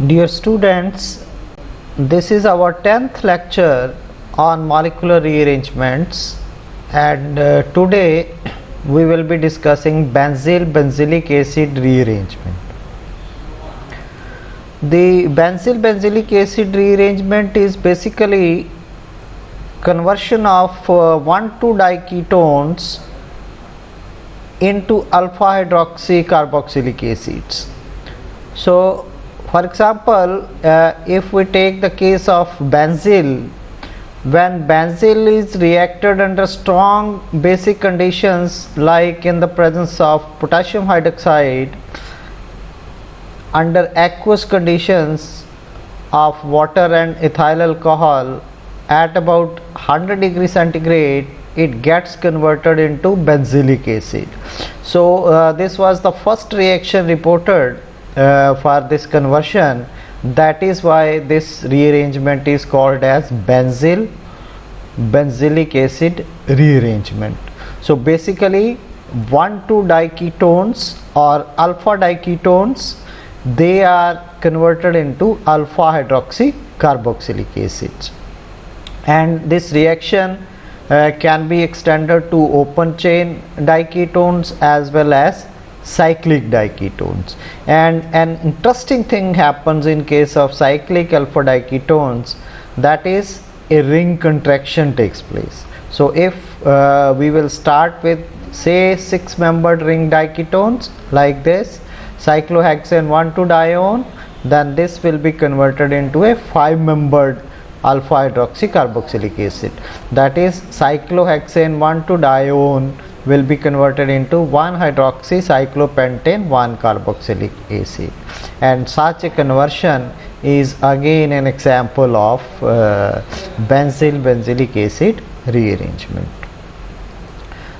Dear students, this is our 10th lecture on molecular rearrangements, and today we will be discussing benzylic acid rearrangement. The benzylic acid rearrangement is basically conversion of 1,2-diketones into alpha hydroxy carboxylic acids. So for example, if we take the case of benzyl, when benzyl is reacted under strong basic conditions like in the presence of potassium hydroxide, under aqueous conditions of water and ethyl alcohol at about 100 degrees centigrade, it gets converted into benzylic acid. So this was the first reaction reported for this conversion. That is why this rearrangement is called as benzylic acid rearrangement. So basically 1,2-diketones or alpha diketones, they are converted into alpha hydroxy carboxylic acids, and this reaction can be extended to open chain diketones as well as cyclic diketones. And an interesting thing happens in case of cyclic alpha diketones, that is a ring contraction takes place. So if we will start with say 6-membered ring diketones like this, cyclohexane 1,2-dione, then this will be converted into a 5-membered alpha hydroxy carboxylic acid, that is cyclohexane 1,2-dione will be converted into 1-hydroxy cyclopentane 1-carboxylic acid, and such a conversion is again an example of benzylic acid rearrangement.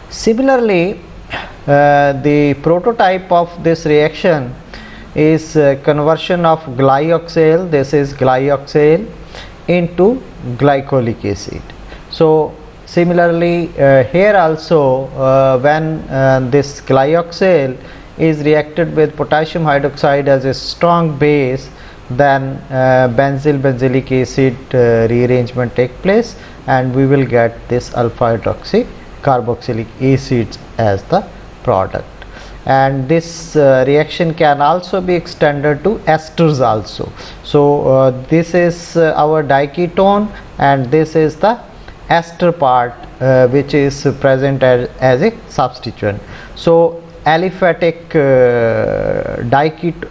Similarly, the prototype of this reaction is conversion of glyoxal, this is glyoxal, into glycolic acid. So similarly here also when this glyoxal is reacted with potassium hydroxide as a strong base, then benzylic acid rearrangement take place, and we will get this alpha hydroxy carboxylic acids as the product. And this reaction can also be extended to esters also. So this is our diketone, and this is the ester part which is present as a substituent. So aliphatic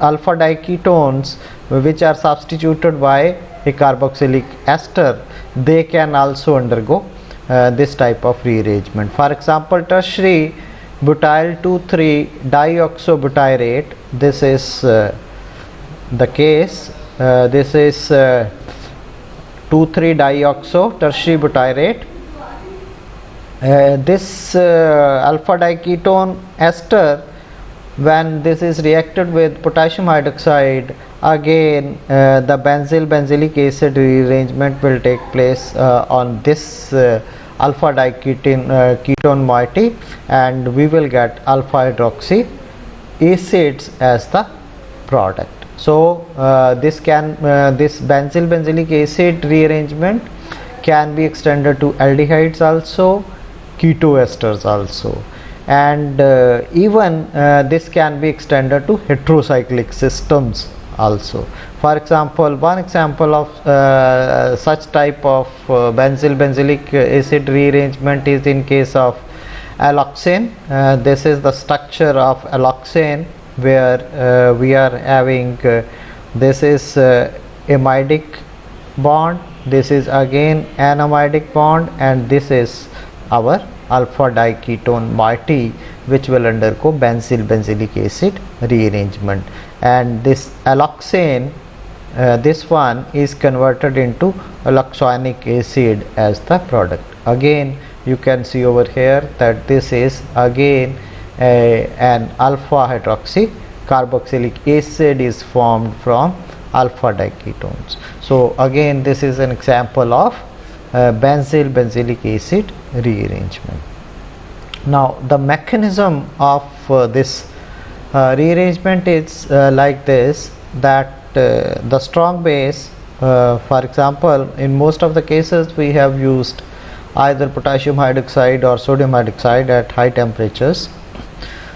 alpha diketones which are substituted by a carboxylic ester, they can also undergo this type of rearrangement. For example, tertiary butyl 2,3 dioxobutyrate, this is the case, this is 2,3-dioxo tertiary butyrate. This alpha diketone ester, when this is reacted with potassium hydroxide, again the benzylic acid rearrangement will take place on this alpha ketone moiety, and we will get alpha hydroxy acids as the product. So this benzylic acid rearrangement can be extended to aldehydes also, ketoesters also, and even this can be extended to heterocyclic systems also. For example, one example of such type of benzylic acid rearrangement is in case of alloxane. This is the structure of alloxane, where we are having this is amidic bond, this is again anamidic bond, and this is our alpha diketone moiety which will undergo benzylic acid rearrangement. And this alloxane, this one is converted into alloxonic acid as the product. Again you can see over here that this is again an alpha hydroxy carboxylic acid is formed from alpha diketones. So again this is an example of benzylic acid rearrangement. Now the mechanism of this rearrangement is like this, that the strong base, for example, in most of the cases we have used either potassium hydroxide or sodium hydroxide at high temperatures.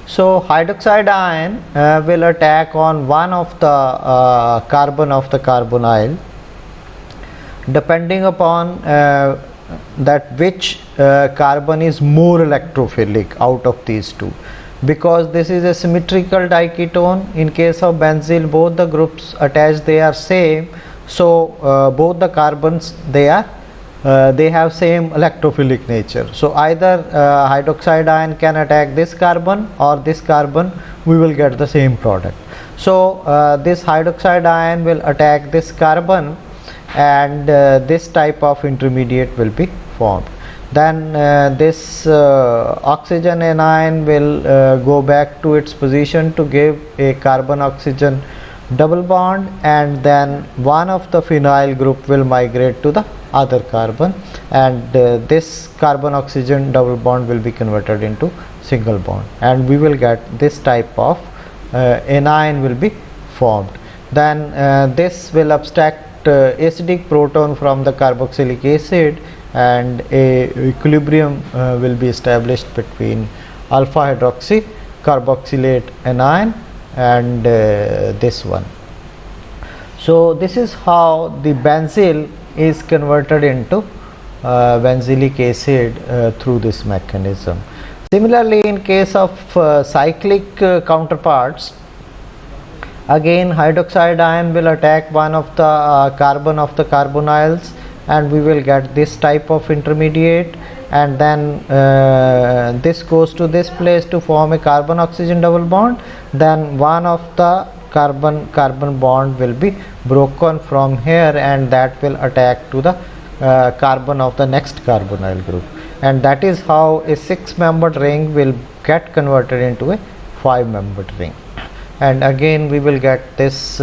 So hydroxide ion will attack on one of the carbon of the carbonyl, depending upon that which carbon is more electrophilic out of these two. Because this is a symmetrical diketone, in case of benzyl both the groups attached they are same, so both the carbons they have same electrophilic nature. So either hydroxide ion can attack this carbon or this carbon, we will get the same product. So this hydroxide ion will attack this carbon, and this type of intermediate will be formed. Then this oxygen anion will go back to its position to give a carbon oxygen double bond, and then one of the phenyl group will migrate to the other carbon, and this carbon oxygen double bond will be converted into single bond, and we will get this type of anion will be formed. Then this will abstract acidic proton from the carboxylic acid, and a equilibrium will be established between alpha hydroxy carboxylate anion and this one. So this is how the benzyl is converted into benzylic acid through this mechanism. Similarly, in case of cyclic counterparts, again hydroxide ion will attack one of the carbon of the carbonyls, and we will get this type of intermediate, and then this goes to this place to form a carbon oxygen double bond. Then one of the carbon bond will be broken from here, and that will attack to the carbon of the next carbonyl group, and that is how a 6-membered ring will get converted into a 5-membered ring. And again we will get this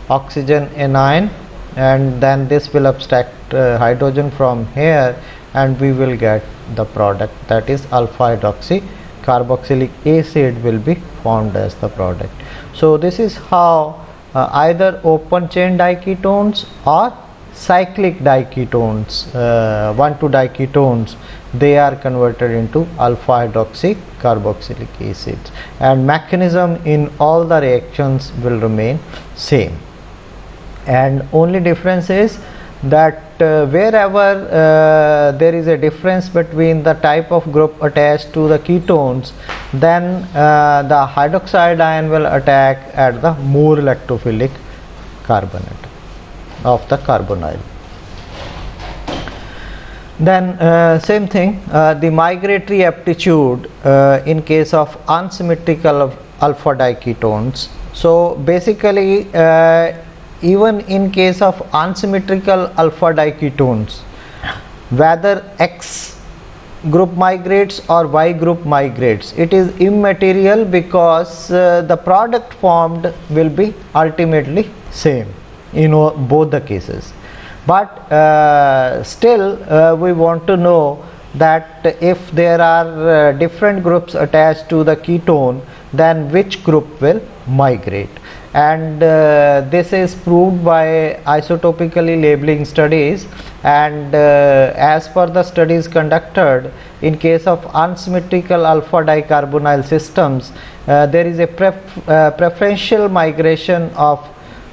oxygen anion, and then this will abstract hydrogen from here, and we will get the product, that is alpha hydroxy carboxylic acid will be formed as the product. So this is how either open chain diketones or cyclic diketones, 1,2 diketones, they are converted into alpha hydroxy carboxylic acids, and mechanism in all the reactions will remain same, and only difference is that wherever there is a difference between the type of group attached to the ketones, then the hydroxide ion will attack at the more electrophilic carbon atom of the carbonyl. Then same thing, the migratory aptitude in case of unsymmetrical alpha diketones. So basically even in case of unsymmetrical alpha diketones, whether X group migrates or Y group migrates, it is immaterial, because the product formed will be ultimately same in both the cases. But still we want to know that if there are different groups attached to the ketone, then which group will migrate, and this is proved by isotopically labeling studies. And as per the studies conducted, in case of unsymmetrical alpha dicarbonyl systems, there is a preferential migration of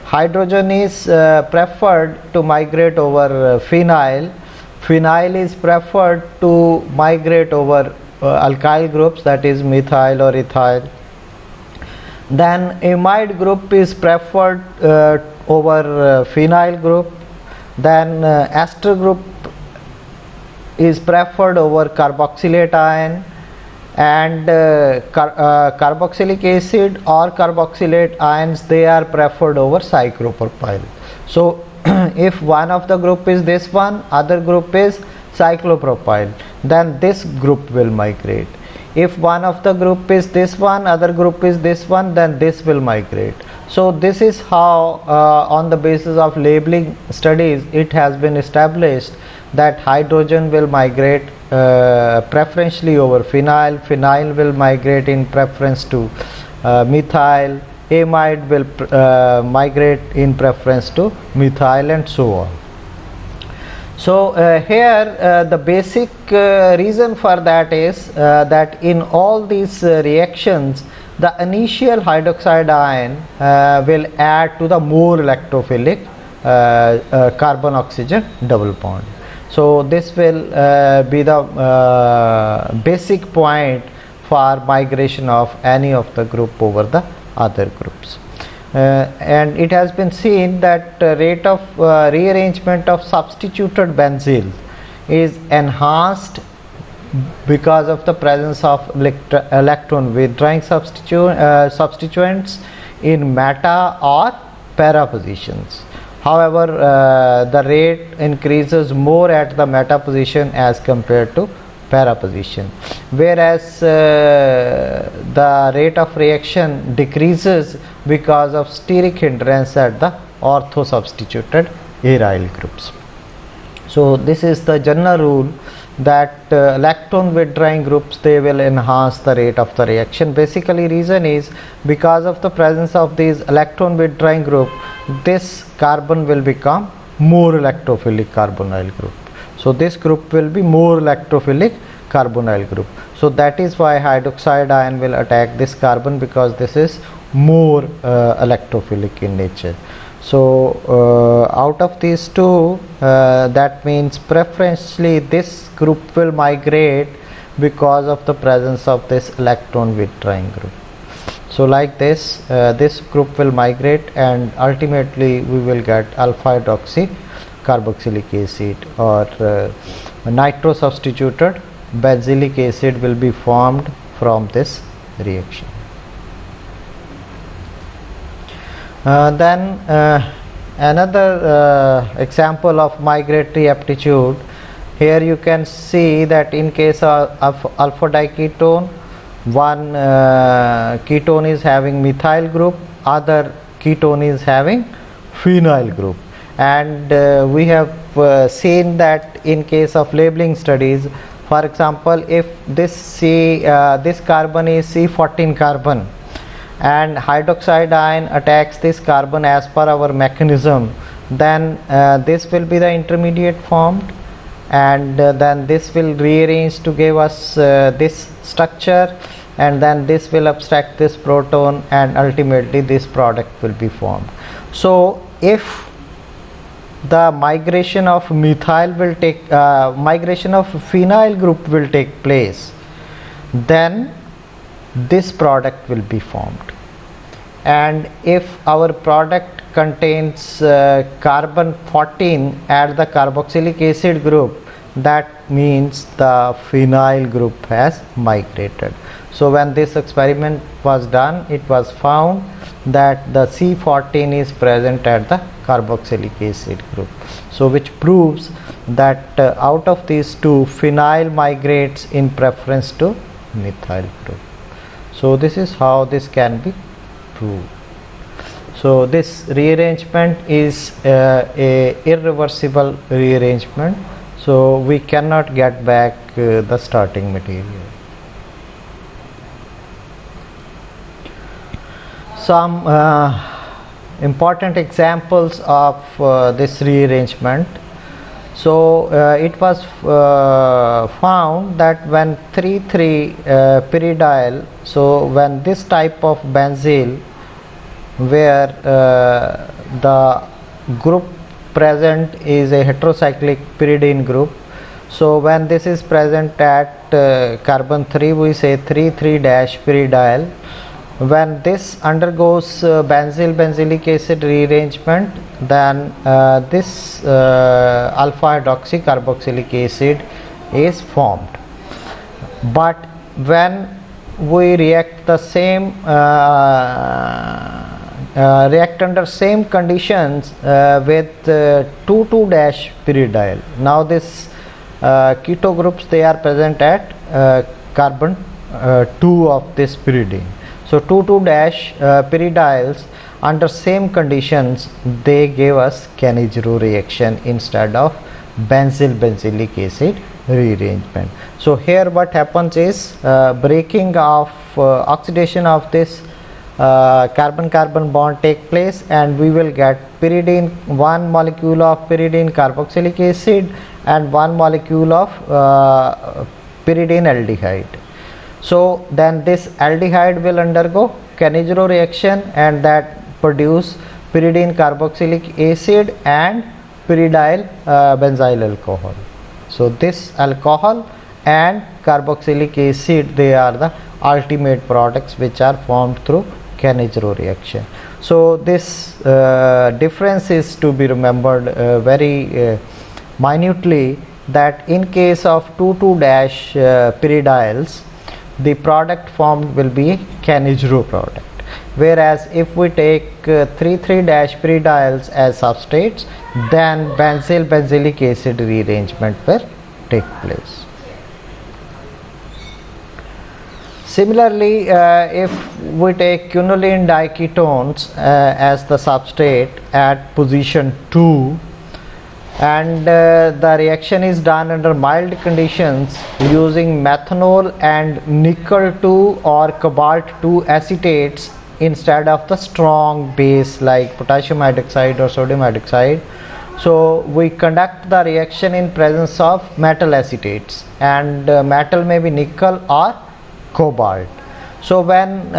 hydrogen is preferred to migrate over phenyl. Phenyl is preferred to migrate over alkyl groups, that is methyl or ethyl. Then amide group is preferred over phenyl group. Then ester group is preferred over carboxylate ion, and carboxylic acid or carboxylate ions, they are preferred over cyclopropyl. So if one of the group is this one, other group is cyclopropyl, then this group will migrate. If one of the group is this one, other group is this one, then this will migrate. So this is how on the basis of labeling studies it has been established that hydrogen will migrate preferentially over phenyl, phenyl will migrate in preference to methyl, amide will migrate in preference to methyl and so on. So here the basic reason for that is that in all these reactions the initial hydroxide ion will add to the more electrophilic carbon oxygen double bond. So this will be the basic point for migration of any of the group over the other groups. And it has been seen that rate of rearrangement of substituted benzyl is enhanced because of the presence of electron withdrawing substituents in meta or para positions. However, the rate increases more at the meta position as compared to para position, whereas the rate of reaction decreases because of steric hindrance at the ortho substituted aryl groups. So this is the general rule that electron withdrawing groups, they will enhance the rate of the reaction. Basically reason is because of the presence of these electron withdrawing group, this carbon will become more electrophilic carbonyl group. So this group will be more electrophilic carbonyl group. So that is why hydroxide ion will attack this carbon, because this is more electrophilic in nature. So out of these two, that means preferentially this group will migrate because of the presence of this electron withdrawing group. So like this, this group will migrate and ultimately we will get alpha hydroxy carboxylic acid, or nitro substituted benzylic acid will be formed from this reaction. Then another example of migratory aptitude, here you can see that in case of alpha diketone, one ketone is having methyl group, other ketone is having phenyl group, and we have seen that in case of labeling studies, for example, if this this carbon is C14 carbon and hydroxide ion attacks this carbon as per our mechanism, then this will be the intermediate formed, and then this will rearrange to give us this structure, and then this will abstract this proton, and ultimately this product will be formed. So if the migration of methyl will take migration of phenyl group will take place, then this product will be formed. And if our product contains carbon 14 at the carboxylic acid group, that means the phenyl group has migrated. So when this experiment was done, it was found that the C14 is present at the carboxylic acid group. So which proves that out of these two, phenyl migrates in preference to methyl group. So this is how this can be proved. So this rearrangement is a irreversible rearrangement, so we cannot get back the starting material. Some important examples of this rearrangement. So it was found that when 3,3 pyridyl, so when this type of benzyl where the group present is a heterocyclic pyridine group, so when this is present at carbon 3, we say 3,3 pyridyl. When this undergoes benzylic acid rearrangement, then this alpha hydroxy carboxylic acid is formed. But when we react the same react under same conditions with 2,2 pyridyl, now this keto groups, they are present at carbon 2 of this pyridine. So 2,2 pyridyls under same conditions, they gave us Cannizzaro reaction instead of benzylic acid rearrangement. So here what happens is breaking of oxidation of this carbon carbon bond take place, and we will get pyridine, one molecule of pyridine carboxylic acid and one molecule of pyridine aldehyde. So then this aldehyde will undergo Cannizzaro reaction, and that produce pyridine carboxylic acid and pyridyl benzyl alcohol. So this alcohol and carboxylic acid, they are the ultimate products which are formed through Cannizzaro reaction. So this difference is to be remembered very minutely, that in case of 2,2- pyridyls, the product formed will be a Cannizzaro product, whereas if we take 3,3- pyridyls as substrates, then benzyl benzylic acid rearrangement will take place. Similarly, if we take quinoline diketones as the substrate at position 2, and the reaction is done under mild conditions using methanol and nickel 2 or cobalt 2 acetates instead of the strong base like potassium hydroxide or sodium hydroxide. So we conduct the reaction in presence of metal acetates, and metal may be nickel or cobalt. So when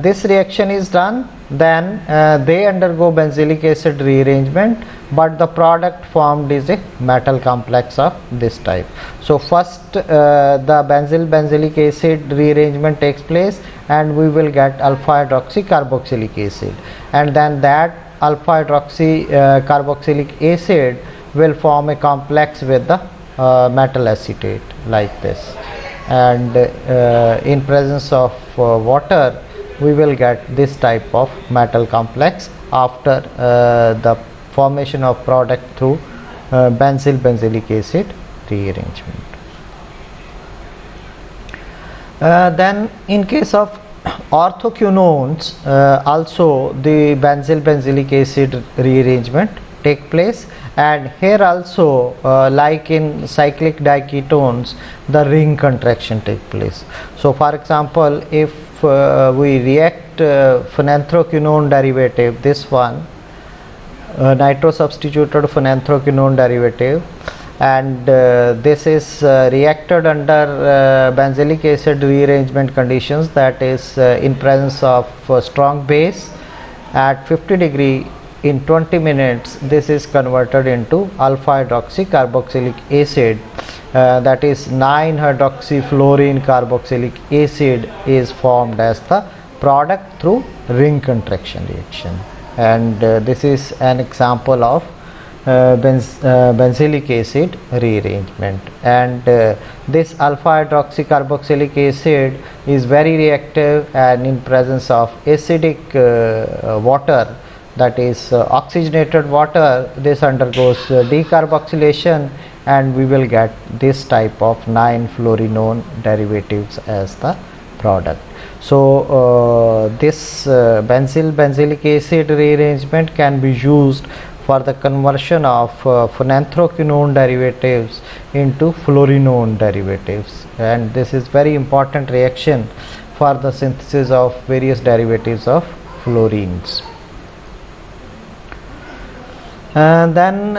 this reaction is done, then they undergo benzylic acid rearrangement, but the product formed is a metal complex of this type. So first the benzyl benzylic acid rearrangement takes place, and we will get alpha hydroxy carboxylic acid, and then that alpha hydroxy carboxylic acid will form a complex with the metal acetate like this, and in presence of water we will get this type of metal complex after the formation of product through benzyl benzylic acid rearrangement. Then in case of orthoquinones, also the benzyl benzylic acid rearrangement take place, and here also like in cyclic diketones, the ring contraction take place. So for example, if we react phenanthroquinone derivative, this one nitro substituted phenanthroquinone derivative, and this is reacted under benzylic acid rearrangement conditions, that is in presence of strong base at 50 degree. In 20 minutes this is converted into alpha hydroxy carboxylic acid, that is 9-hydroxyfluorine carboxylic acid is formed as the product through ring contraction reaction, and this is an example of benzylic acid rearrangement. And this alpha hydroxy carboxylic acid is very reactive, and in presence of acidic water, that is oxygenated water, this undergoes decarboxylation, and we will get this type of 9-fluorinone derivatives as the product. So this benzyl benzylic acid rearrangement can be used for the conversion of phenanthroquinone derivatives into fluorinone derivatives, and this is very important reaction for the synthesis of various derivatives of fluorines. And then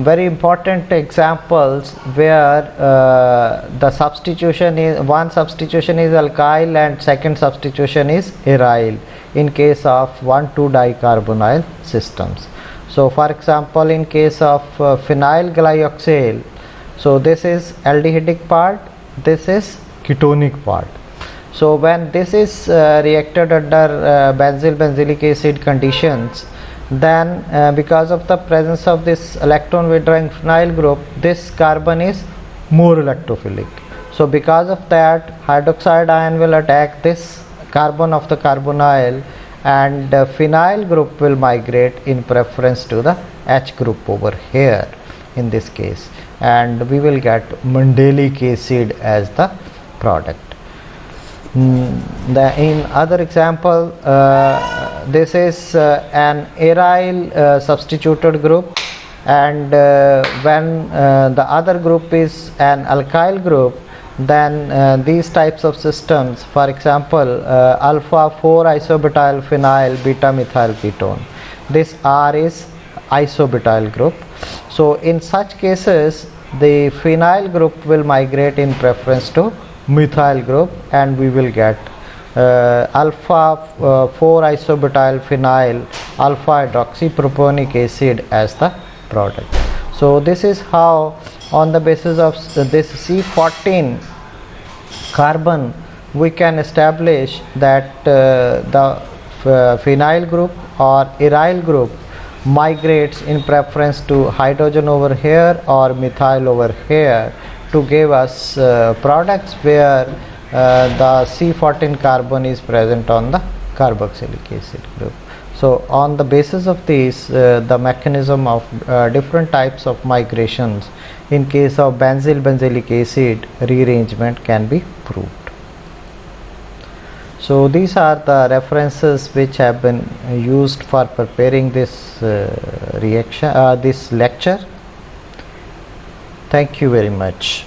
very important examples where the substitution is, one substitution is alkyl and second substitution is aryl in case of 1,2-dicarbonyl systems. So for example, in case of phenyl glyoxyl, so this is aldehydic part, this is ketonic part. So when this is reacted under benzyl benzylic acid conditions, then because of the presence of this electron withdrawing phenyl group, this carbon is more electrophilic. So because of that, hydroxide ion will attack this carbon of the carbonyl, and phenyl group will migrate in preference to the H group over here in this case, and we will get mandelic acid as the product. In other example, this is an aryl substituted group, and when the other group is an alkyl group, then these types of systems, for example, alpha 4 isobutyl phenyl beta methyl ketone, this R is isobutyl group. So in such cases the phenyl group will migrate in preference to methyl group, and we will get alpha 4 isobutyl phenyl alpha hydroxypropanic acid as the product. So this is how, on the basis of this C14 carbon, we can establish that the phenyl group or aryl group migrates in preference to hydrogen over here or methyl over here to give us products where the C14 carbon is present on the carboxylic acid group. So on the basis of this, the mechanism of different types of migrations in case of benzyl benzylic acid rearrangement can be proved. So these are the references which have been used for preparing this this lecture. Thank you very much.